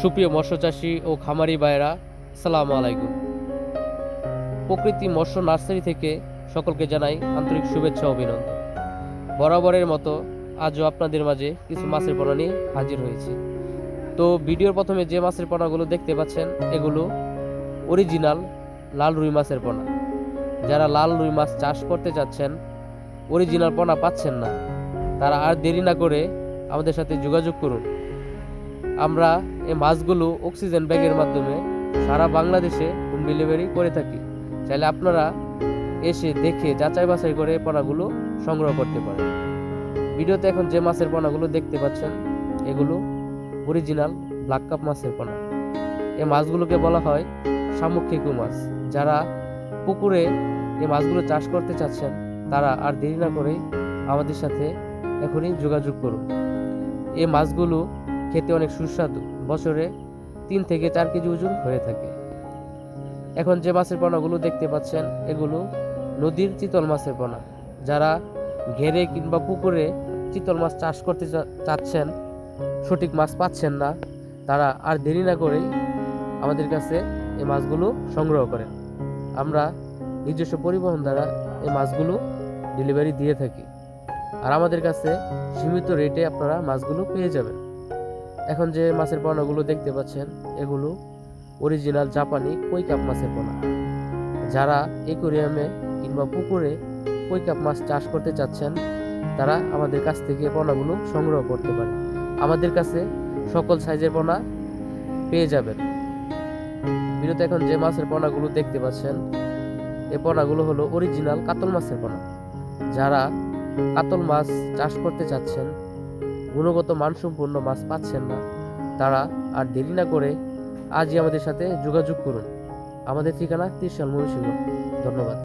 সুপ্রিয় মৎস্যচাষী ও খামারি ভাইয়েরা, আসসালামু আলাইকুম। প্রকৃতি মৎস্য নার্সারি থেকে সকলকে জানাই আন্তরিক শুভেচ্ছা ও অভিনন্দন। বরাবরের মতো আজও আপনাদের মাঝে কিছু মাছের পোনা নিয়ে হাজির হয়েছি। তো ভিডিওর প্রথমে যে মাছের পোনাগুলো দেখতে পাচ্ছেন, এগুলো অরিজিনাল লাল রুই মাছের পোনা। যারা লাল রুই মাছ চাষ করতে চাচ্ছেন, অরিজিনাল পোনা পাচ্ছেন না, তারা আর দেরি না করে আমাদের সাথে যোগাযোগ করুন। আমরা এই মাছগুলো অক্সিজেন ব্যাগের মাধ্যমে সারা বাংলাদেশে হোম ডেলিভারি করে থাকি। চাইলে আপনারা এসে দেখে যাচাই বাছাই করে পোনাগুলো সংগ্রহ করতে পারেন। ভিডিওতে এখন যে মাছের পোনাগুলো দেখতে পাচ্ছেন, এগুলো অরিজিনাল ব্ল্যাক কাপ মাছের পোনা। এই মাছগুলোকে বলা হয় শামুক খেকু মাছ। যারা পুকুরে এই মাছগুলো চাষ করতে চাচ্ছেন, তারা আর দেরি না করেই আমাদের সাথে এখনই যোগাযোগ করুন। এই মাছগুলো খেতে অনেক সুস্বাদু, বছরে 3 থেকে 4 কেজি ওজন হয়ে থাকে। এখন যে মাছের পোনাগুলো দেখতে পাচ্ছেন, এগুলো নদীর চিতল মাছের পোনা। যারা ঘেরে কিংবা পুকুরে চিতল মাছ চাষ করতে চাচ্ছেন, সঠিক মাছ পাচ্ছেন না, তারা আর দেরি না করেই আমাদের কাছে এই মাছগুলো সংগ্রহ করেন। আমরা নিজস্ব পরিবহন দ্বারা এই মাছগুলো ডেলিভারি দিয়ে থাকি, আর আমাদের কাছে সীমিত রেটে আপনারা মাছগুলো পেয়ে যাবেন। এখন যে মাছের পোনাগুলো দেখতে পাচ্ছেন, এগুলো অরিজিনাল জাপানি কই কাপ মাছের পোনা। যারা অ্যাকুরিয়ামে কিংবা পুকুরে কই কাপ মাছ চাষ করতে চাচ্ছেন, তারা আমাদের কাছ থেকে পোনাগুলো সংগ্রহ করতে পারে। আমাদের কাছে সকল সাইজের পোনা পেয়ে যাবেন। ভিডিওতে এখন যে মাছের পোনাগুলো দেখতে পাচ্ছেন, এই পোনাগুলো হলো অরিজিনাল কাতল মাছের পোনা। যারা কাতল মাছ চাষ করতে চাচ্ছেন, গুণগত মানসম্পন্ন মাছ পাচ্ছেন না, তারা আর দেরি না করে আজই আমাদের সাথে যোগাযোগ করুন। আমাদের ঠিকানা ত্রিশাল ময়মনসিংহ। ধন্যবাদ।